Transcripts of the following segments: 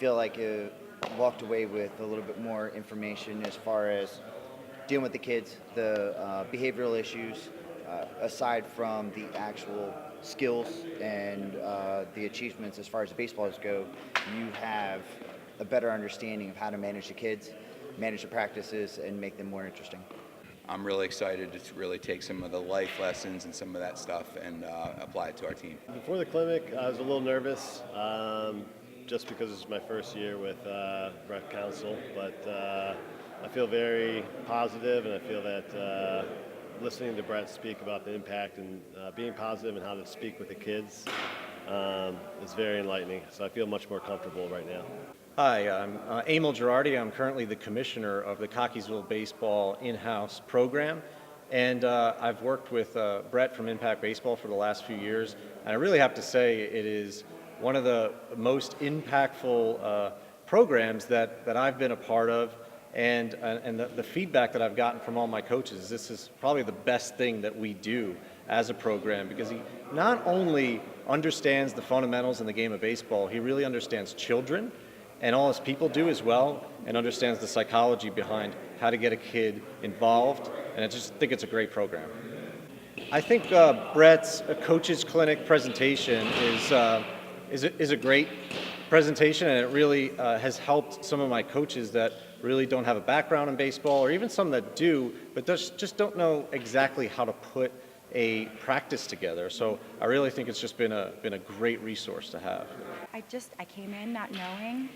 feel like you walked away with a little bit more information as far as dealing with the kids, the behavioral issues, aside from the actual skills and the achievements as far as the baseballs go, you have a better understanding of how to manage the kids, manage the practices, and make them more interesting. I'm really excited to really take some of the life lessons and some of that stuff and apply it to our team. Before the clinic, I was a little nervous, just because it's my first year with Rec Council, but I feel very positive, and I feel that listening to Brett speak about the impact and being positive and how to speak with the kids is very enlightening. So I feel much more comfortable right now. Hi, I'm Emil Girardi. I'm currently the commissioner of the Cockeysville Baseball in-house program. And I've worked with Brett from Impact Baseball for the last few years. And I really have to say it is one of the most impactful programs that I've been a part of. And the feedback that I've gotten from all my coaches, this is probably the best thing that we do as a program, because he not only understands the fundamentals in the game of baseball, he really understands children, and all his people do as well, and understands the psychology behind how to get a kid involved, and I just think it's a great program. I think Brett's Coaches Clinic presentation is a great presentation, and it really has helped some of my coaches that really don't have a background in baseball, or even some that do, but just don't know exactly how to put a practice together. So I really think it's just been a great resource to have. I came in not knowing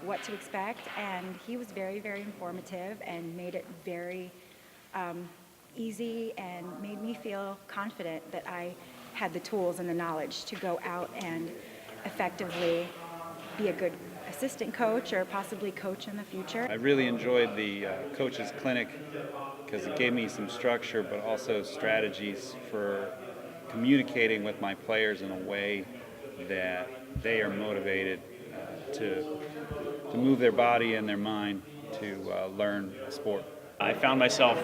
what to expect, and he was very, very informative and made it very easy and made me feel confident that I had the tools and the knowledge to go out and effectively be a good assistant coach or possibly coach in the future. I really enjoyed the coaches clinic because it gave me some structure, but also strategies for communicating with my players in a way that they are motivated to move their body and their mind to learn a sport. I found myself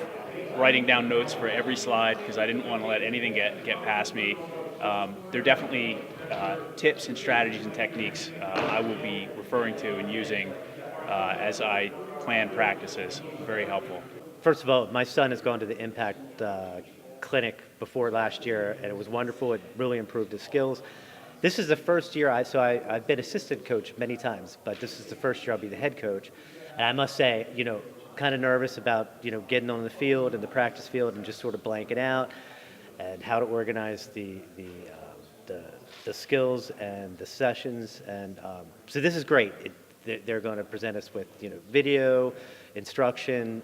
writing down notes for every slide because I didn't want to let anything get past me. There are definitely tips and strategies and techniques I will be referring to and using as I plan practices. Very helpful. First of all, my son has gone to the Impact Clinic before last year, and it was wonderful. It really improved his skills. This is the first year I've been assistant coach many times, but this is the first year I'll be the head coach. And I must say, kind of nervous about, getting on the field and the practice field and just sort of blanking out and how to organize the skills and the sessions. And so this is great. They're going to present us with, video, instruction,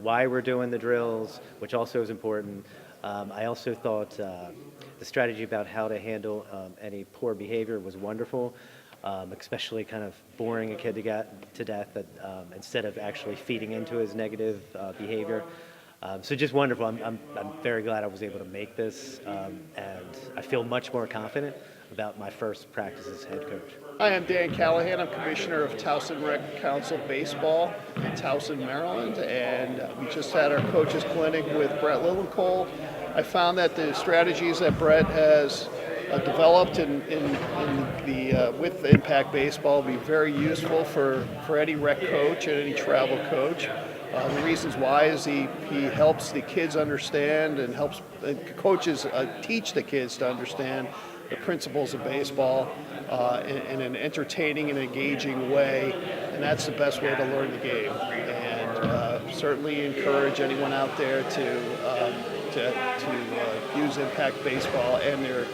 why we're doing the drills, which also is important. I also thought the strategy about how to handle any poor behavior was wonderful, especially kind of boring a kid to death instead of actually feeding into his negative behavior. So just wonderful. I'm very glad I was able to make this, and I feel much more confident about my first practice as head coach. Hi, I'm Dan Callahan. I'm Commissioner of Towson Rec Council Baseball in Towson, Maryland, and we just had our coaches clinic with Brett Lillincole. I found that the strategies that Brett has developed with the Impact Baseball will be very useful for any rec coach and any travel coach. The reasons why is he helps the kids understand and helps coaches teach the kids to understand the principles of baseball in an entertaining and engaging way, and that's the best way to learn the game. And certainly encourage anyone out there to use Impact Baseball and their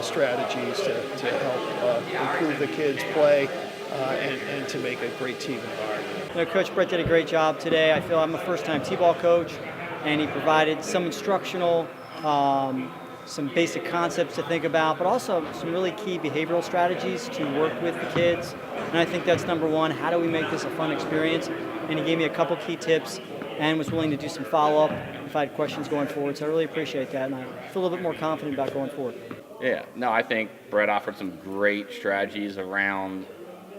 strategies to help improve the kids' play and to make a great team environment. Coach Brett did a great job today. I feel I'm a first-time T-ball coach, and he provided some instructional, some basic concepts to think about, but also some really key behavioral strategies to work with the kids. And I think that's number one. How do we make this a fun experience? And he gave me a couple key tips and was willing to do some follow-up if I had questions going forward. So I really appreciate that, and I feel a little bit more confident about going forward. Yeah, no, I think Brett offered some great strategies around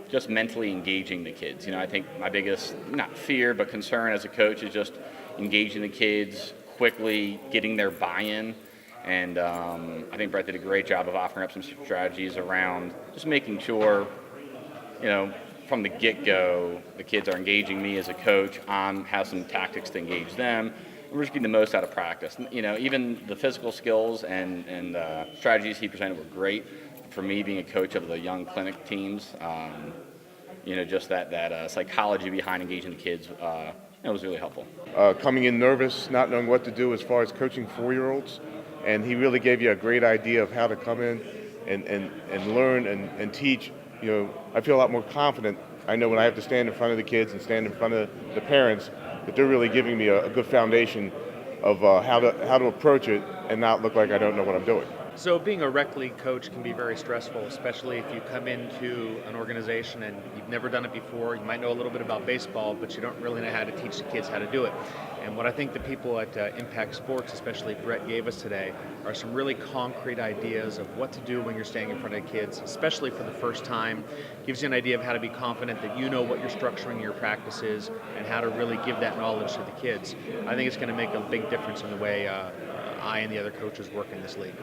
just mentally engaging the kids. I think my biggest, not fear, but concern as a coach is just engaging the kids quickly, getting their buy-in. And I think Brett did a great job of offering up some strategies around just making sure, from the get-go, the kids are engaging me as a coach. Have some tactics to engage them. We're just getting the most out of practice. You know, even the physical skills and strategies he presented were great. For me, being a coach of the young clinic teams, you know, just that psychology behind engaging the kids, it was really helpful. Coming in nervous, not knowing what to do as far as coaching 4-year-olds, and he really gave you a great idea of how to come in and learn and teach. You know, I feel a lot more confident. I know when I have to stand in front of the kids and stand in front of the parents, that they're really giving me a good foundation of how to approach it and not look like I don't know what I'm doing. So being a rec league coach can be very stressful, especially if you come into an organization and you've never done it before. You might know a little bit about baseball, but you don't really know how to teach the kids how to do it. And what I think the people at Impact Sports, especially Brett, gave us today are some really concrete ideas of what to do when you're standing in front of kids, especially for the first time. Gives you an idea of how to be confident that you know what you're structuring your practice is and how to really give that knowledge to the kids. I think it's going to make a big difference in the way I and the other coaches work in this league.